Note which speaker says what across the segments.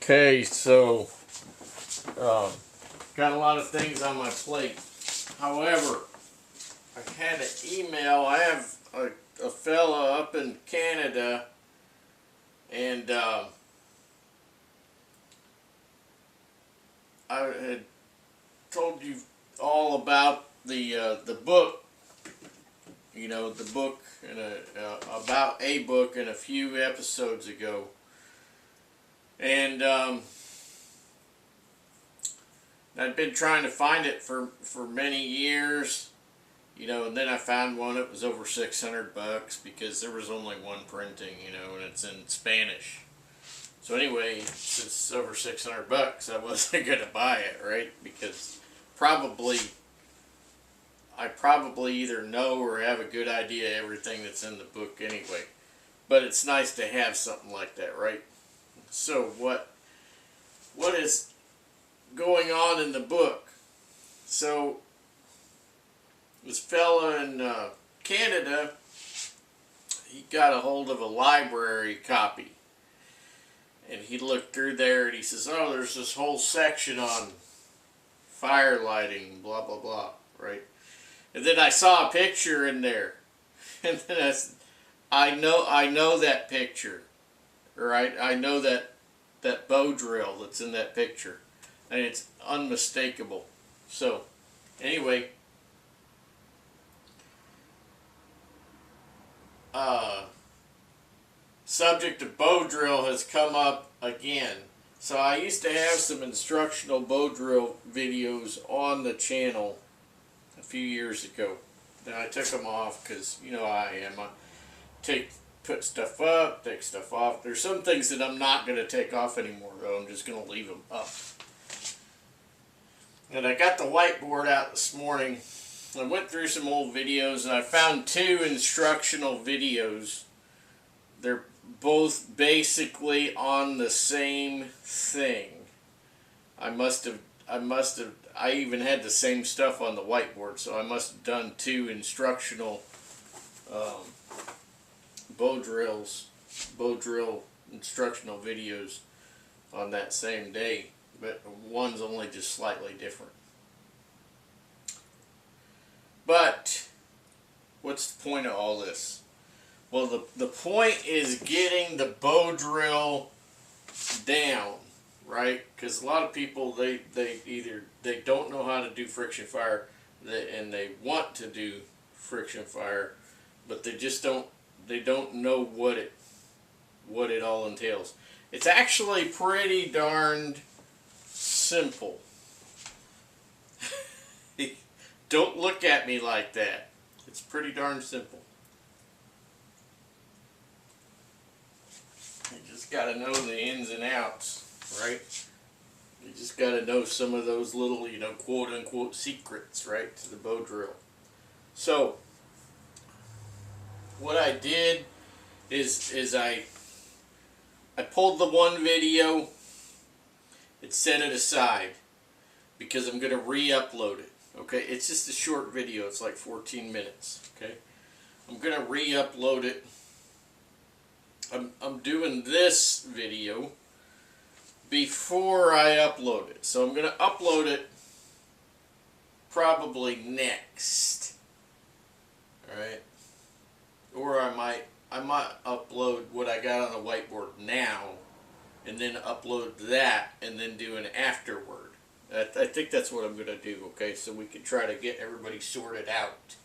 Speaker 1: Okay, so got a lot of things on my plate. However, I had an email. I have a fella up in Canada, and I had told you all about the book. You know, the book and about a book in a few episodes ago, and I'd been trying to find it for many years, you know, and then I found one. It was over $600 because there was only one printing, you know, and it's in Spanish. So anyway, since it's over $600, I wasn't gonna buy it, right? Because I probably either know or have a good idea of everything that's in the book anyway. But it's nice to have something like that, right? So what is going on in the book? So this fella in Canada, he got a hold of a library copy, and he looked through there and he says, oh, there's this whole section on fire lighting, blah blah blah, right? And then I saw a picture in there, and then I said, I know that picture, right? I know that Bowdrill that's in that picture, and it's unmistakable. So anyway, subject of Bowdrill has come up again. So I used to have some instructional Bowdrill videos on the channel a few years ago. Then I took them off because you know how I am. I put stuff up, take stuff off. There's some things that I'm not going to take off anymore, though. I'm just going to leave them up. And I got the whiteboard out this morning. I went through some old videos and I found two instructional videos. They're both basically on the same thing. I even had the same stuff on the whiteboard, so I must have done two instructional Bowdrill instructional videos on that same day, but one's only just slightly different. But what's the point of all this? Well, the point is getting the Bowdrill down, right? Because a lot of people, they don't know how to do friction fire, and they want to do friction fire, but they just don't know what it all entails. It's actually pretty darned simple. Don't look at me like that. It's pretty darn simple. You just got to know the ins and outs, right? You just got to know some of those little, you know, quote-unquote secrets, right, to the Bowdrill. So, what I did is I pulled the one video and set it aside because I'm going to re-upload it. Okay, it's just a short video. It's like 14 minutes. Okay, I'm going to re-upload it. I'm doing this video before I upload it. So I'm going to upload it probably next. Alright. Or I might upload what I got on the whiteboard now and then upload that and then do an afterward. I think that's what I'm going to do, okay? So we can try to get everybody sorted out.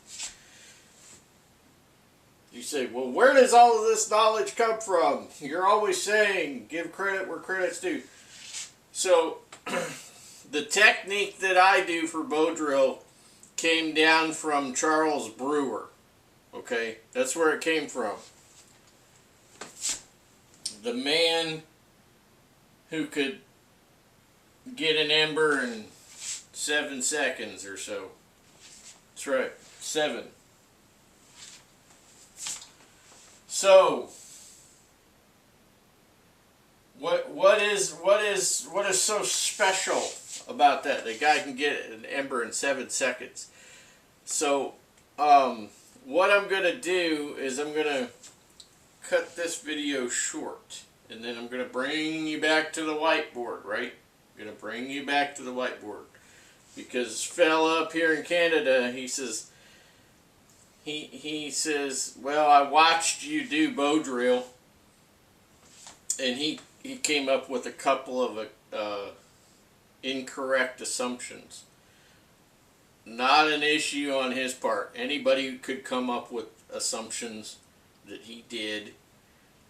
Speaker 1: You say, well, where does all of this knowledge come from? You're always saying, give credit where credit's due. So, the technique that I do for Bowdrill came down from Charles Brewer. Okay? That's where it came from. The man who could get an ember in 7 seconds or so. That's right, 7. So, what is so special about that? The guy can get an ember in 7 seconds. So, what I'm gonna do is I'm gonna cut this video short, And then I'm going to bring you back to the whiteboard, right? I'm going to bring you back to the whiteboard. Because this fella up here in Canada, he says, he says, well, I watched you do Bowdrill, and he came up with a couple of incorrect assumptions. Not an issue on his part. Anybody could come up with assumptions that he did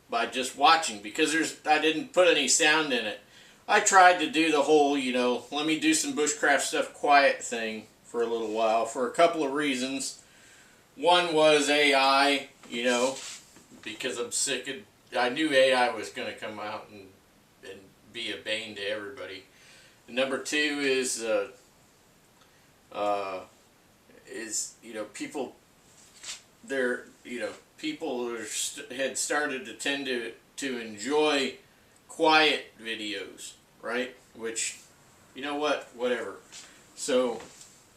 Speaker 1: by just watching, because I didn't put any sound in it. I tried to do the whole, you know, let me do some bushcraft stuff quiet thing for a little while for a couple of reasons. One was AI, you know, because I'm sick of, I knew AI was going to come out and be a bane to everybody. And number two is you know, people, they're, you know, people had started to tend to enjoy quiet videos, right? Which, you know what, whatever. So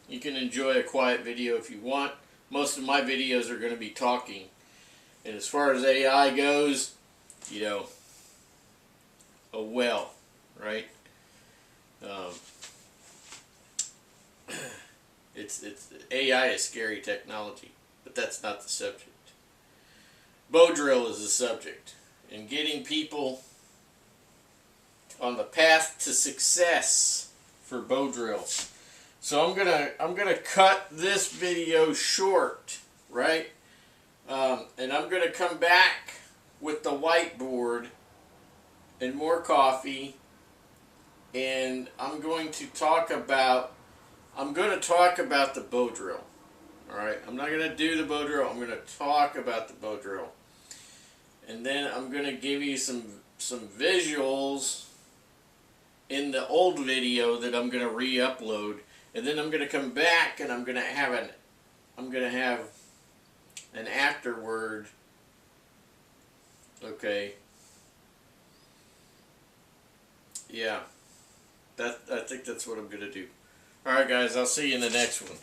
Speaker 1: you can enjoy a quiet video if you want. Most of my videos are going to be talking. And as far as AI goes, you know, oh well, right? It's AI is scary technology, but that's not the subject. Bowdrill is the subject, and getting people on the path to success for Bowdrill. So I'm gonna cut this video short, right? And I'm gonna come back with the whiteboard and more coffee, and I'm going to talk about the Bowdrill. All right, I'm not gonna do the Bowdrill. I'm gonna talk about the Bowdrill, and then I'm gonna give you some visuals in the old video that I'm gonna re-upload, and then I'm gonna come back and I'm gonna have an afterword. Okay. Yeah. I think that's what I'm gonna do. Alright guys, I'll see you in the next one.